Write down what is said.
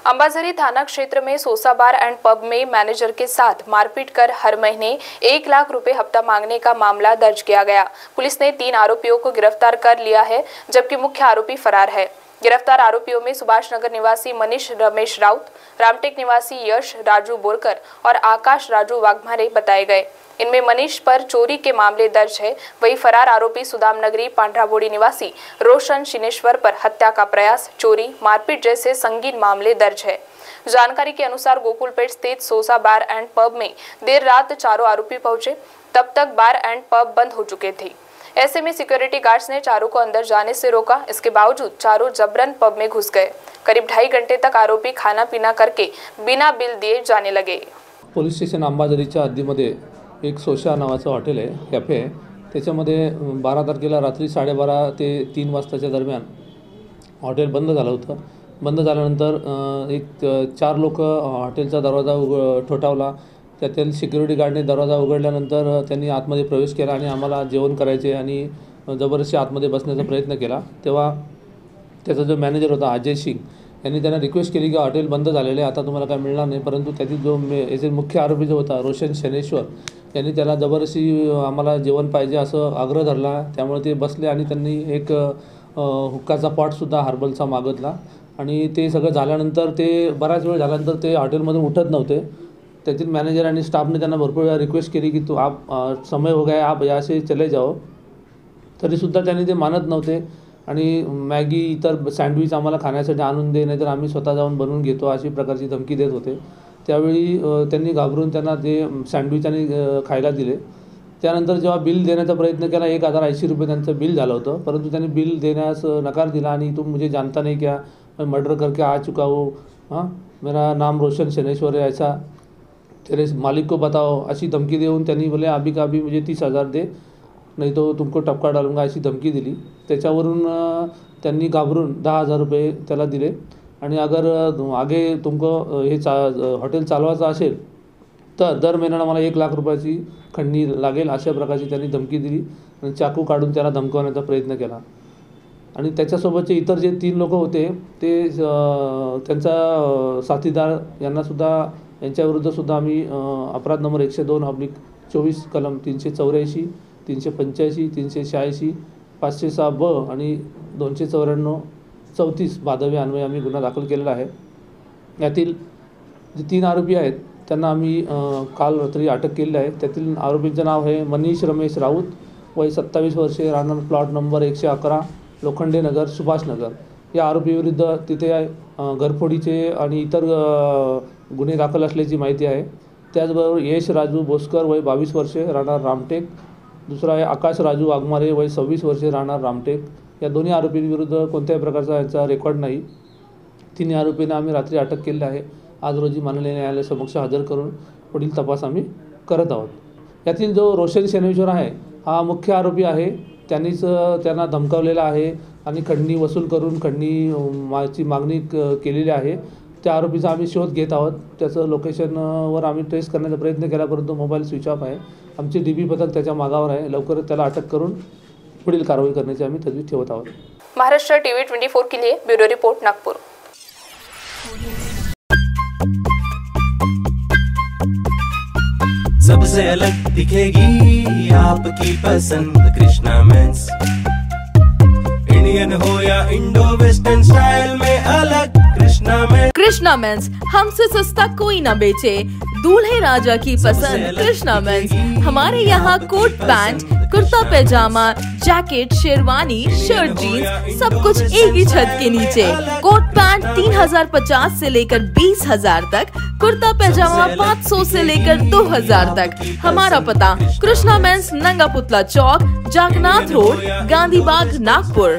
अंबाझरी थाना क्षेत्र में सोसा बार एंड पब में मैनेजर के साथ मारपीट कर हर महीने 1 लाख रुपए हफ्ता मांगने का मामला दर्ज किया गया। पुलिस ने 3 आरोपियों को गिरफ्तार कर लिया है, जबकि मुख्य आरोपी फरार है। गिरफ्तार आरोपियों में सुभाष नगर निवासी मनीष रमेश राउत, रामटेक निवासी यश राजू बोरकर और आकाश राजू वाघमारे बताए गए। इनमें मनीष पर चोरी के मामले दर्ज है, वहीं फरार आरोपी सुदाम नगरी पांड्राबोड़ी निवासी रोशन शिनेश्वर पर हत्या का प्रयास, चोरी, मारपीट जैसे संगीन मामले दर्ज है। जानकारी के अनुसार गोकुलपेट स्थित सोसा बार एंड पब में देर रात चारों आरोपी पहुंचे। तब तक बार एंड पब बंद हो चुके थे। ऐसे में सिक्योरिटी गार्ड्स ने चारों को अंदर जाने से रोका। इसके बावजूद चारों जबरन पब में घुस गए। करीब 2.5 घंटे तक आरोपी खाना पीना करके बिना बिल दिए जाने लगे। पोलीस स्टेशन अंबाझरीच्या हद्दीमध्ये एक सोशा नावाचं हॉटेल आहे, कॅफे आहे। त्याच्यामध्ये 12 तारखेला रात्री 12:30 ते 3 वाजताच्या दरम्यान हॉटेल बंद झालं होतं। बंद झाल्यानंतर एक 4 लोक हॉटेलचा दरवाजा ठोठावला। त्यातील सिक्युरिटी गार्डने दरवाजा उघडल्यानंतर त्यांनी आतमध्ये प्रवेश केला आणि आम्हाला जेवण करायचे आणि जबरदस्ती आतमध्ये बसण्याचा प्रयत्न केला। तेव्हा त्याचा जो मॅनेजर होता अजय सिंग यांनी त्यांना रिक्वेस्ट केली की हॉटेल बंद झालेले आहे, आता तुम्हाला काय मिळणार नाही। परंतु त्यातील जो याचे मुख्य आरोपी जो होता रोशन शनेश्वर यांनी त्याला जबरदस्ती आम्हाला जेवण पाहिजे असं आग्रह धरला। त्यामुळे ते बसले आणि त्यांनी एक हुक्काचा पॉटसुद्धा हर्बलचा मागितला आणि ते सगळं झाल्यानंतर ते बराच वेळ झाल्यानंतर ते हॉटेलमधून उठत नव्हते। त्यातील मॅनेजर आणि स्टाफने त्यांना भरपूर वेळा रिक्वेस्ट केली की तो आप समय हो गया, आप यहाँ से चले जाओ, तरीसुद्धा त्यांनी ते मानत नव्हते आणि मॅगी इतर सँडविच आम्हाला खाण्यासाठी आणून दे, नाहीतर आम्ही स्वतः जाऊन बनवून घेतो अशी प्रकारची धमकी देत होते। त्यावेळी त्यांनी घाबरून त्यांना ते सँडविच आणि खायला दिले। त्यानंतर जेव्हा बिल देण्याचा प्रयत्न केला 1080 रुपये त्यांचं बिल झालं होतं, परंतु त्यांनी बिल देण्यास नकार दिला आणि तुम मुझे जानता नहीं क्या, मैं मर्डर करके आ चुका हूँ, हाँ मेरा नाम रोशन शनेश्वर है, ऐसा तेरे मालिक को बताओ अशी धमकी देऊन त्यांनी बोले अभी का अभी मुझे 30,000 दे, नहीं तो तुमको टपका डालूंगा अशी धमकी दिली। त्याच्यावरून त्यांनी घाबरून 10,000 रुपये त्याला दिले आणि अगर आगे तुमको हे हॉटेल चालवायचं असेल तर दर महिन्याला मला 1 लाख रुपयाची खंडणी लागेल अशा प्रकारची त्यांनी धमकी दिली आणि चाकू काढून त्याला धमकवण्याचा प्रयत्न केला। आणि त्याच्यासोबतचे इतर जे 3 लोक होते ते त्यांचा साथीदार यांच्याविरुद्धसुद्धा आम्ही अपराध नंबर 102/24 कलम 384, 385, 386, 506 ब आणि 294, 34 भादवी अन्वये आम्ही गुन्हा दाखल केलेला आहे। यातील जे 3 आरोपी आहेत त्यांना आम्ही काल रात्री अटक केलेली आहे। त्यातील आरोपींचं नाव आहे मनीष रमेश राऊत, वय 27 वर्षे, राहणार प्लॉट नंबर 111 लोखंडे नगर, सुभाष नगर। या आरोपीविरुद्ध तिथे घरफोडीचे आणि इतर गुन्हे दाखल असल्याची माहिती आहे। त्याचबरोबर यश राजू बोसकर, वय 22 वर्षे, राहणार रामटेक। दुसरा आहे आकाश राजू वाघमारे, वय 26 वर्षे, राहणार रामटेक। या दोन्ही आरोपींविरुद्ध कोणत्याही प्रकारचा यांचा रेकॉर्ड नाही। 3 आरोपींना आम्ही रात्री अटक केली आहे। आज रोजी माननीय न्यायालयासमक्ष हजर करून पुढील तपास आम्ही करत आहोत। यातील जो रोशन शनेश्वर आहे हा मुख्य आरोपी आहे। त्यांनीच त्यांना धमकावलेला आहे आणि खंडणी वसूल करून खंडणीची मागणी केलेली आहे। त्या आरोपीचा आम्ही शोध घेत आहोत। त्याचं लोकेशनवर आम्ही ट्रेस करण्याचा प्रयत्न केला, परंतु मोबाईल स्विच ऑफ आहे। आमची DB पथक त्याच्या मागावर आहे। लवकरच त्याला अटक करून पुढील कारवाई करण्याची आम्ही तजवीज ठेवत आहोत। महाराष्ट्र TV 24 के लिए ब्यूरो रिपोर्ट, नागपुर। सबसे अलग दिखेगी आपकी पसंद कृष्णा मेंस। इंडियन हो या इंडो वेस्टर्न स्टाइल में अलग कृष्णा मेंस, हमसे सस्ता कोई ना बेचे। दूल्हे राजा की पसंद कृष्णा मेंस। हमारे यहाँ coat pant, kurta pyjama, jacket, sherwani, shirt, jeans सब कुछ एक ही छत के नीचे। कोट पैंट 3050 से लेकर 20,000 तक, कुर्ता पैजामा 500 से लेकर 2000 तक। हमारा पता कृष्णा मेंस, नंगा पुतला चौक, जागनाथ रोड, गांधी बाग, नागपुर।